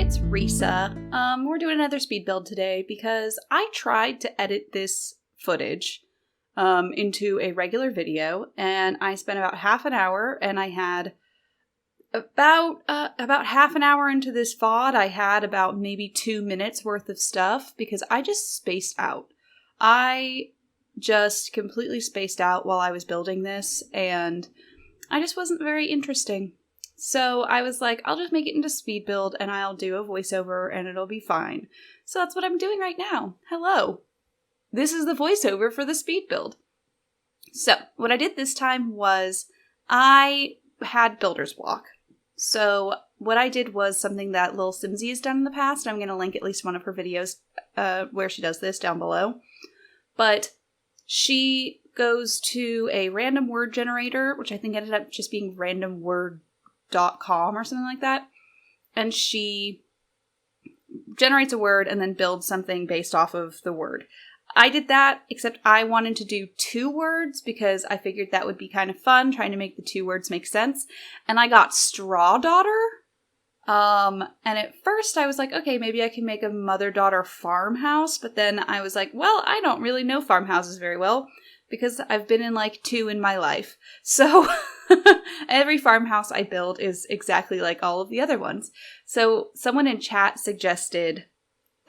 it's Risa. We're doing another speed build today because I tried to edit this footage into a regular video, and I spent about half an hour, and I had about half an hour into this VOD, I had about maybe 2 minutes worth of stuff because I just spaced out. I just completely spaced out while I was building this, and I just wasn't very interesting. So I was like, I'll just make it into speed build and I'll do a voiceover and it'll be fine. So that's what I'm doing right now. Hello. This is the voiceover for the speed build. So what I did this time was I had builder's block. So what I did was something that Lil Simsy has done in the past. I'm going to link at least one of her videos where she does this down below. But she goes to a random word generator, which I think ended up just being randomword.com or something like that. And she generates a word and then builds something based off of the word. I did that, except I wanted to do 2 words because I figured that would be kind of fun, trying to make the 2 words make sense. And I got Straw Daughter. And at first I was like, okay, maybe I can make a mother-daughter farmhouse. But then I was like, well, I don't really know farmhouses very well because I've been in like 2 in my life. So every farmhouse I build is exactly like all of the other ones. So someone in chat suggested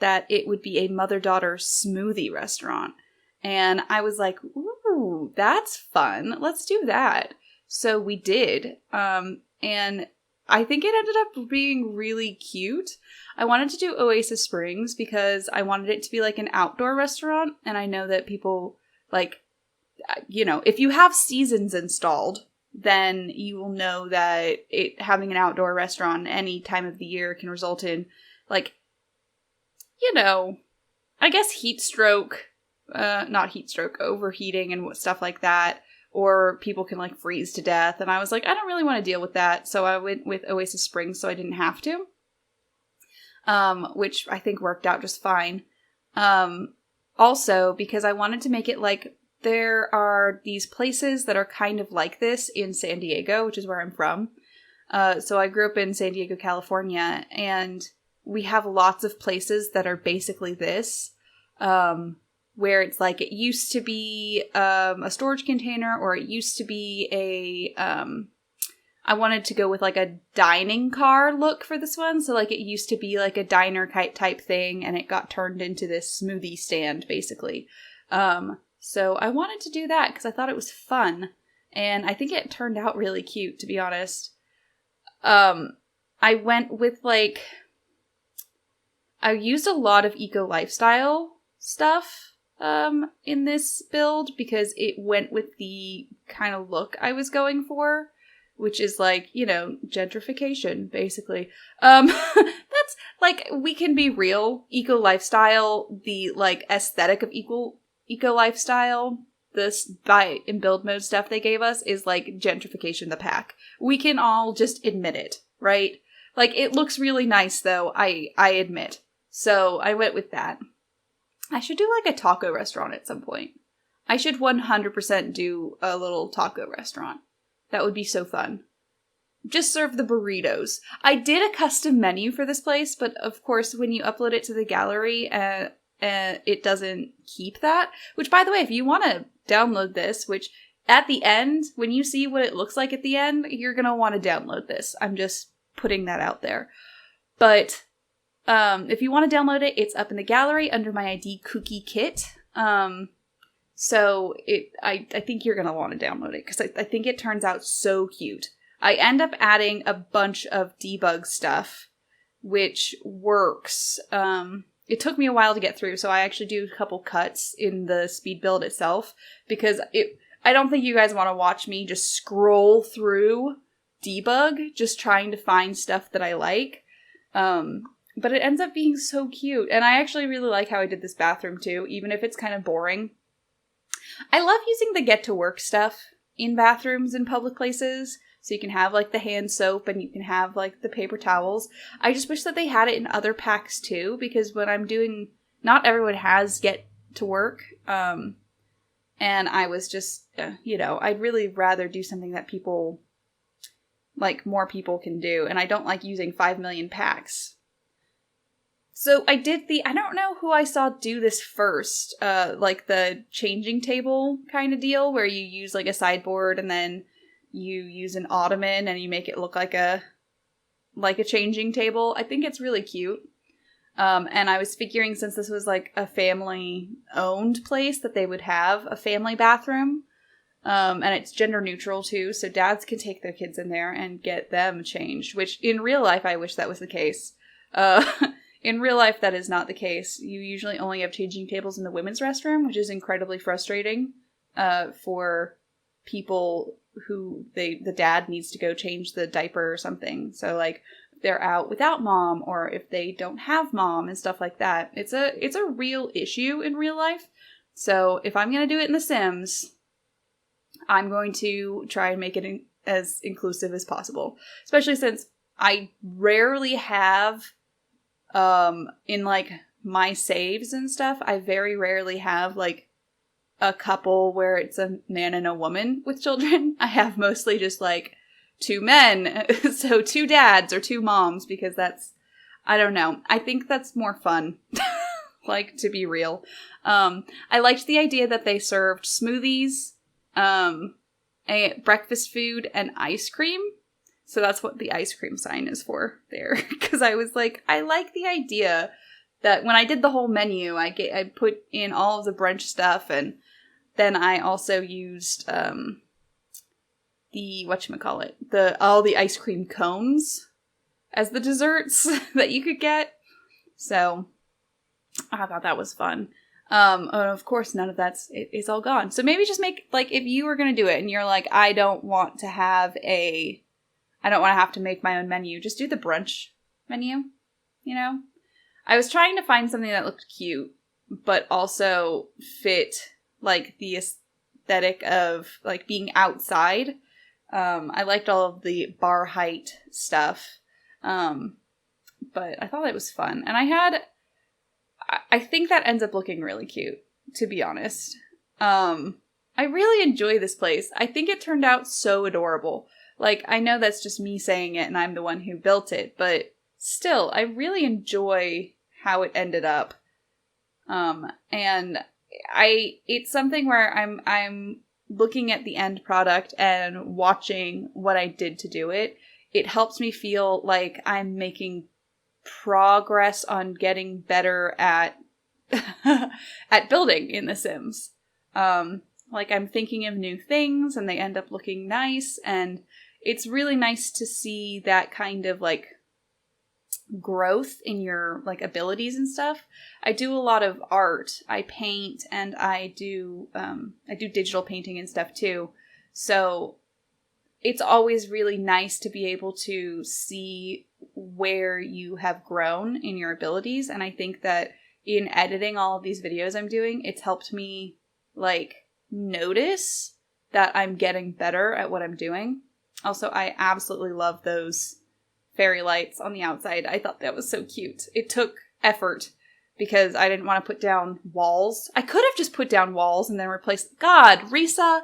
that it would be a mother-daughter smoothie restaurant. And I was like, ooh, that's fun. Let's do that. So we did. And I think it ended up being really cute. I wanted to do Oasis Springs because I wanted it to be like an outdoor restaurant. And I know that people, like, you know, if you have seasons installed, then you will know that having an outdoor restaurant any time of the year can result in, like, you know, I guess overheating and stuff like that. Or people can, like, freeze to death. And I was like, I don't really want to deal with that. So I went with Oasis Springs so I didn't have to. Which I think worked out just fine. Also, because I wanted to make it like, there are these places that are kind of like this in San Diego, which is where I'm from. So I grew up in San Diego, California. And we have lots of places that are basically this. Where it's like, it used to be a storage container, or it used to be I wanted to go with like a dining car look for this one. So like it used to be like a diner type thing, and it got turned into this smoothie stand, basically. So I wanted to do that because I thought it was fun. And I think it turned out really cute, to be honest. I went with like, I used a lot of eco lifestyle stuff in this build because it went with the kind of look I was going for, which is like, you know, gentrification, basically. That's like, we can be real. Eco lifestyle, the like aesthetic of eco lifestyle, this buy and build mode stuff they gave us is like gentrification the pack. We can all just admit it, right? Like, it looks really nice though, I admit. So I went with that. I should do like a taco restaurant at some point. I should 100% do a little taco restaurant. That would be so fun. Just serve the burritos. I did a custom menu for this place, but of course when you upload it to the gallery, it doesn't keep that. Which, by the way, if you want to download this, which at the end, when you see what it looks like at the end, you're going to want to download this. I'm just putting that out there. But if you want to download it, it's up in the gallery under my ID kookykitt. So I think you're going to want to download it because I think it turns out so cute. I end up adding a bunch of debug stuff, which works. It took me a while to get through, so I actually do a couple cuts in the speed build itself because I don't think you guys want to watch me just scroll through debug, just trying to find stuff that I like. But it ends up being so cute. And I actually really like how I did this bathroom too, even if it's kind of boring. I love using the get to work stuff in bathrooms in public places. So you can have like the hand soap and you can have like the paper towels. I just wish that they had it in other packs too, because when I'm doing, not everyone has get to work. And I was just, you know, I'd really rather do something that more people can do. And I don't like using 5 million packs. So I don't know who I saw do this first, like the changing table kind of deal where you use like a sideboard and then you use an ottoman and you make it look like a changing table. I think it's really cute. And I was figuring since this was like a family owned place that they would have a family bathroom. And it's gender neutral too, so dads can take their kids in there and get them changed, which in real life, I wish that was the case. In real life, that is not the case. You usually only have changing tables in the women's restroom, which is incredibly frustrating, for people who the dad needs to go change the diaper or something. So like, they're out without mom, or if they don't have mom and stuff like that. It's a real issue in real life. So if I'm going to do it in The Sims, I'm going to try and make it as inclusive as possible, especially since I rarely have, in like my saves and stuff, I very rarely have like a couple where it's a man and a woman with children. I have mostly just like 2 men, so 2 dads or 2 moms, because I don't know. I think that's more fun, like, to be real. I liked the idea that they served smoothies, a breakfast food, and ice cream. So that's what the ice cream sign is for there. Because I was like, I like the idea that when I did the whole menu, I put in all of the brunch stuff, and then I also used all the ice cream cones as the desserts that you could get. So I thought that was fun. And of course, none of it's all gone. So maybe just make, like, if you were going to do it and you're like, I don't want to have to make my own menu, just do the brunch menu, you know? I was trying to find something that looked cute, but also fit, like, the aesthetic of, like, being outside. I liked all of the bar height stuff, but I thought it was fun. And I think that ends up looking really cute, to be honest. I really enjoy this place. I think it turned out so adorable. Like, I know that's just me saying it and I'm the one who built it, but still, I really enjoy how it ended up. And it's something where I'm looking at the end product and watching what I did to do it. It helps me feel like I'm making progress on getting better at at building in The Sims. Like, I'm thinking of new things and they end up looking nice, and it's really nice to see that kind of like growth in your like abilities and stuff. I do a lot of art. I paint, and I do digital painting and stuff too. So it's always really nice to be able to see where you have grown in your abilities. And I think that in editing all of these videos I'm doing, it's helped me like notice that I'm getting better at what I'm doing. Also, I absolutely love those fairy lights on the outside. I thought that was so cute. It took effort because I didn't want to put down walls. I could have just put down walls and then replaced... God, Risa,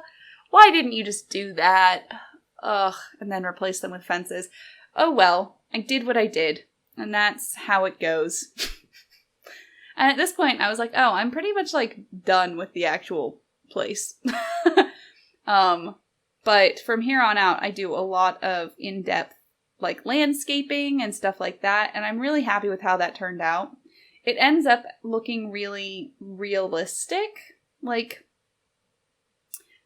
why didn't you just do that? Ugh, and then replace them with fences. Oh well, I did what I did, and that's how it goes. And at this point, I was like, oh, I'm pretty much, like, done with the actual place. But from here on out, I do a lot of in-depth, like, landscaping and stuff like that, and I'm really happy with how that turned out. It ends up looking really realistic. Like,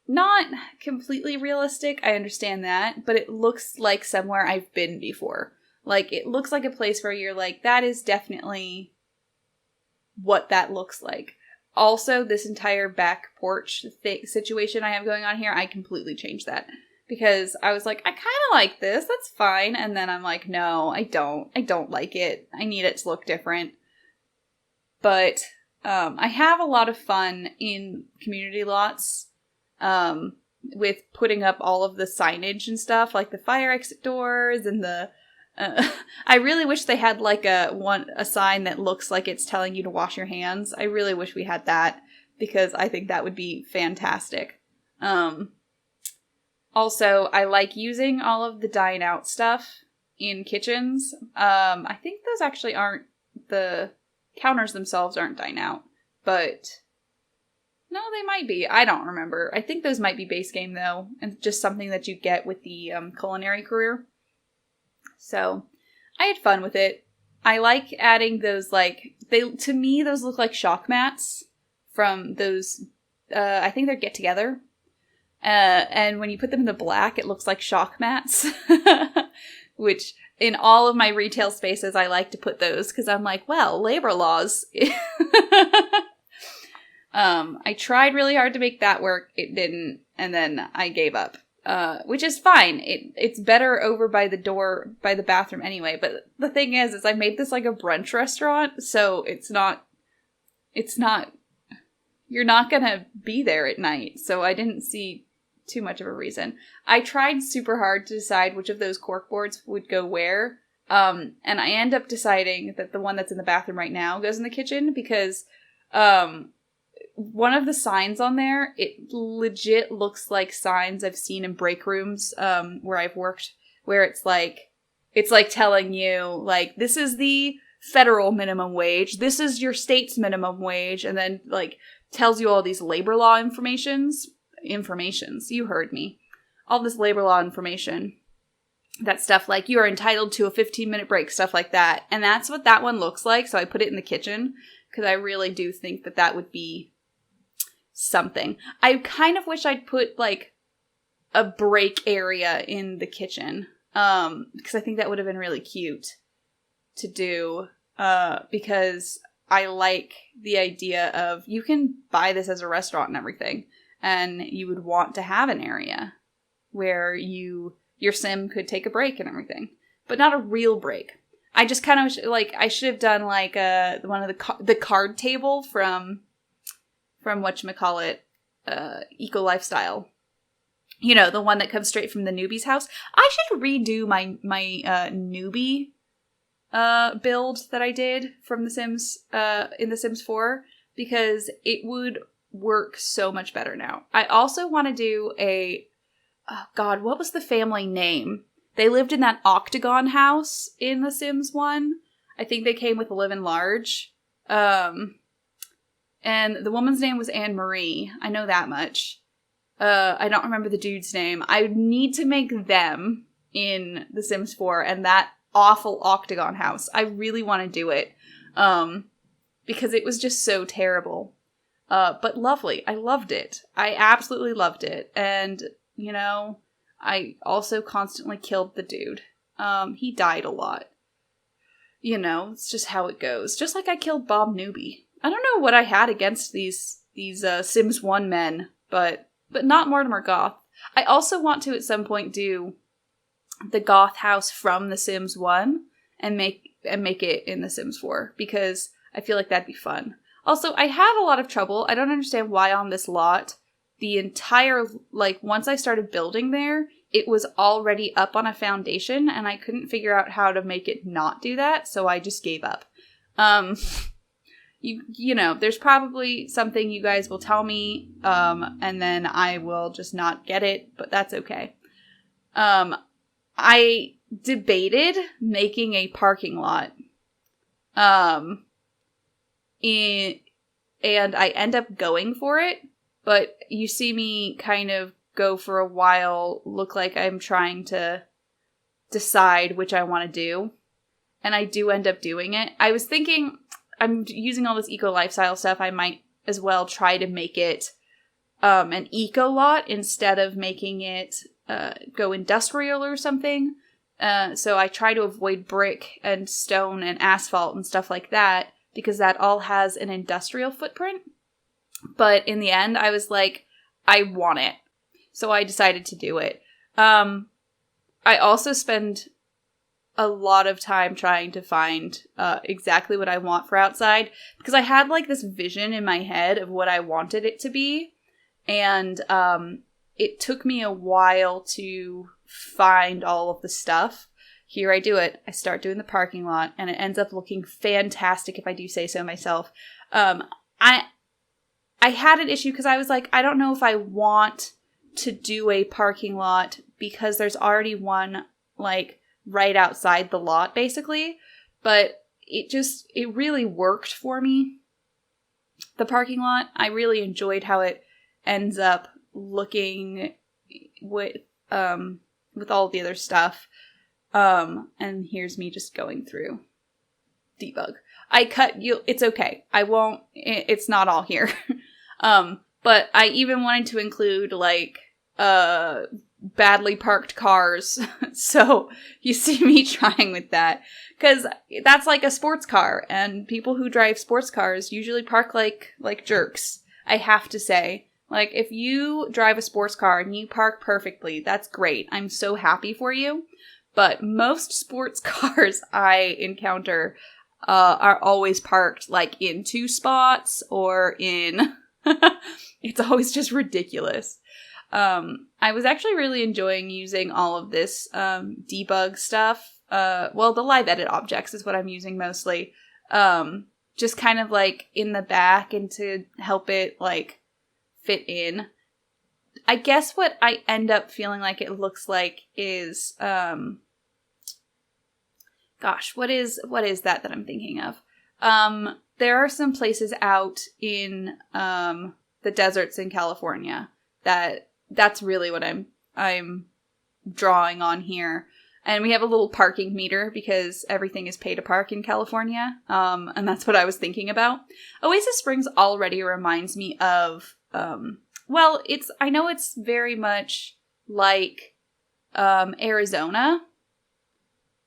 not completely realistic, I understand that, but it looks like somewhere I've been before. Like, it looks like a place where you're like, that is definitely what that looks like. Also, this entire back porch situation I have going on here, I completely changed that. Because I was like, I kind of like this, that's fine. And then I'm like, no, I don't. I don't like it. I need it to look different. But I have a lot of fun in community lots with putting up all of the signage and stuff, like the fire exit doors and the... I really wish they had like a sign that looks like it's telling you to wash your hands. I really wish we had that, because I think that would be fantastic. Also, I like using all of the dine out stuff in kitchens. I think those actually aren't the counters themselves aren't dine out, but no, they might be. I don't remember. I think those might be base game though, and just something that you get with the culinary career. So I had fun with it. I like adding those, to me, those look like shock mats from those, I think they're Get Together. And when you put them in the black, it looks like shock mats, which in all of my retail spaces, I like to put those because I'm like, well, labor laws. I tried really hard to make that work. It didn't. And then I gave up. Which is fine. It's better over by the door, by the bathroom anyway. But the thing is I made this like a brunch restaurant, so it's not, you're not gonna be there at night. So I didn't see too much of a reason. I tried super hard to decide which of those cork boards would go where. And I end up deciding that the one that's in the bathroom right now goes in the kitchen because, one of the signs on there, it legit looks like signs I've seen in break rooms, where I've worked, where it's like telling you, like, this is the federal minimum wage, this is your state's minimum wage, and then, like, tells you all these labor law informations, you heard me. All this labor law information. That stuff like, you are entitled to a 15-minute break, stuff like that. And that's what that one looks like, so I put it in the kitchen, because I really do think that would be something. I kind of wish I'd put, like, a break area in the kitchen, because I think that would have been really cute to do, because I like the idea of, you can buy this as a restaurant and everything, and you would want to have an area where your sim could take a break and everything, but not a real break. I just kind of, I should have done, one of the card table from whatchamacallit, Eco Lifestyle. You know, the one that comes straight from the newbie's house. I should redo my newbie build that I did from The Sims, in The Sims 4, because it would work so much better now. I also want to do what was the family name? They lived in that octagon house in The Sims 1. I think they came with Live and Large. And the woman's name was Anne Marie. I know that much. I don't remember the dude's name. I need to make them in The Sims 4 and that awful octagon house. I really want to do it. Because it was just so terrible. But lovely. I loved it. I absolutely loved it. And, you know, I also constantly killed the dude. He died a lot. You know, it's just how it goes. Just like I killed Bob Newby. I don't know what I had against these Sims 1 men, but not Mortimer Goth. I also want to at some point do the Goth house from The Sims 1 and make it in The Sims 4, because I feel like that'd be fun. Also, I have a lot of trouble. I don't understand why on this lot, the entire, once I started building there, it was already up on a foundation, and I couldn't figure out how to make it not do that, so I just gave up. You know, there's probably something you guys will tell me, and then I will just not get it, but that's okay. I debated making a parking lot, and I end up going for it, but you see me kind of go for a while, look like I'm trying to decide which I want to do, and I do end up doing it. I was thinking, I'm using all this eco lifestyle stuff, I might as well try to make it an eco lot instead of making it go industrial or something. So I try to avoid brick and stone and asphalt and stuff like that, because that all has an industrial footprint. But in the end, I was like, I want it. So I decided to do it. I also spend a lot of time trying to find exactly what I want for outside, because I had this vision in my head of what I wanted it to be, and it took me a while to find all of the stuff. Here I do it. I start doing the parking lot, and it ends up looking fantastic, if I do say so myself. I had an issue because I was like, I don't know if I want to do a parking lot, because there's already one right outside the lot, basically. But it really worked for me. The parking lot, I really enjoyed how it ends up looking with all the other stuff. And here's me just going through debug. I cut you. It's okay. I won't. It's not all here. But I even wanted to include like badly parked cars. So you see me trying with that because that's like a sports car, and people who drive sports cars usually park like jerks. I have to say, like, if you drive a sports car and you park perfectly, that's great. I'm so happy for you. But most sports cars I encounter are always parked like in two spots or in. It's always just ridiculous. I was actually really enjoying using all of this debug stuff. Well, the live edit objects is what I'm using mostly. Just kind of like in the back and to help it like fit in. I guess what I end up feeling like it looks like is gosh, what is that I'm thinking of? There are some places out in the deserts in California that's really what I'm drawing on here. And we have a little parking meter because everything is pay to park in California. And that's what I was thinking about. Oasis Springs already reminds me of well, I know it's very much like Arizona,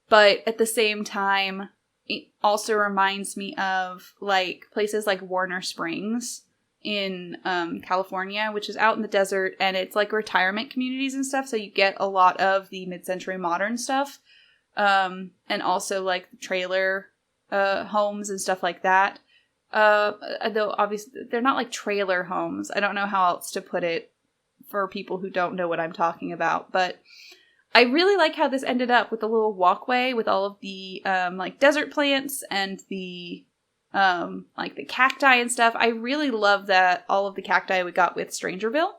but at the same time, it also reminds me of like places like Warner Springs in California, which is out in the desert, and it's like retirement communities and stuff, so you get a lot of the mid-century modern stuff, and also like trailer homes and stuff like that. Though obviously they're not like trailer homes. I don't know how else to put it for people who don't know what I'm talking about, but I really like how this ended up with a little walkway with all of the like desert plants and the like the cacti and stuff. I really love that all of the cacti we got with Strangerville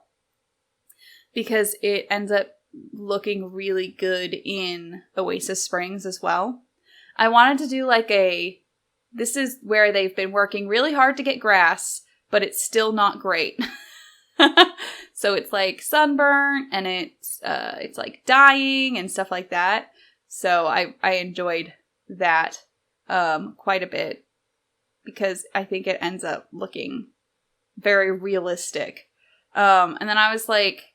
because it ends up looking really good in Oasis Springs as well. I wanted to do like this is where they've been working really hard to get grass, but it's still not great. So it's like sunburnt and it's like dying and stuff like that. So I enjoyed that quite a bit because I think it ends up looking very realistic. And then I was like,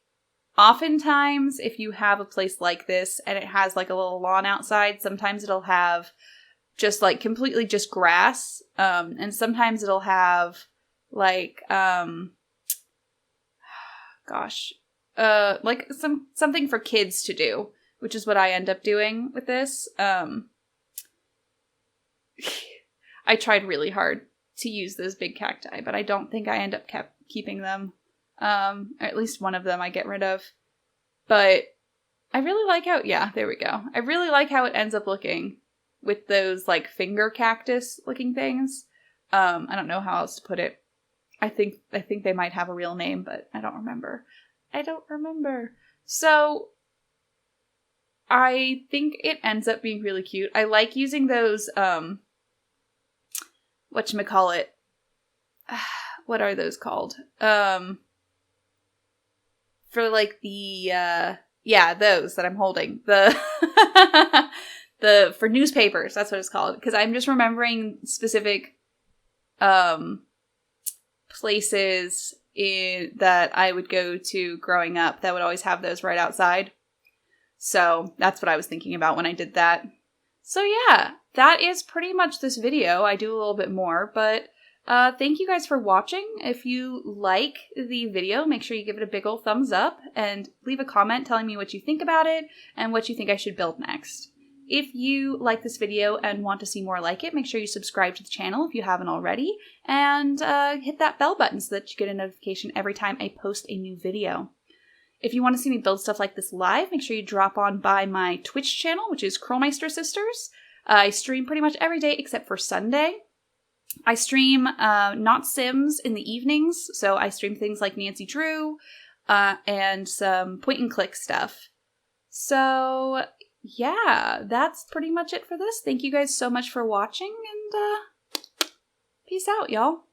oftentimes if you have a place like this and it has like a little lawn outside, sometimes it'll have just like completely just grass. And sometimes it'll have like like something for kids to do, which is what I end up doing with this. I tried really hard to use those big cacti, but I don't think I end up keeping them. Or at least one of them I get rid of. But I really like how, yeah, there we go. I really like how it ends up looking with those like finger cactus looking things. I don't know how else to put it. I think they might have a real name, but I don't remember. So I think it ends up being really cute. I like using those, whatchamacallit. What are those called? For like the, those that I'm holding. For newspapers, that's what it's called. Because I'm just remembering specific, places that I would go to growing up that would always have those right outside. So that's what I was thinking about when I did that. So yeah, that is pretty much this video. I do a little bit more, but thank you guys for watching. If you like the video, make sure you give it a big ol' thumbs up and leave a comment telling me what you think about it and what you think I should build next. If you like this video and want to see more like it, make sure you subscribe to the channel if you haven't already, and hit that bell button so that you get a notification every time I post a new video. If you want to see me build stuff like this live, make sure you drop on by my Twitch channel, which is Curlmeister Sisters. I stream pretty much every day except for Sunday. I stream not Sims in the evenings, so I stream things like Nancy Drew and some point-and-click stuff. So yeah, that's pretty much it for this. Thank you guys so much for watching, and peace out, y'all.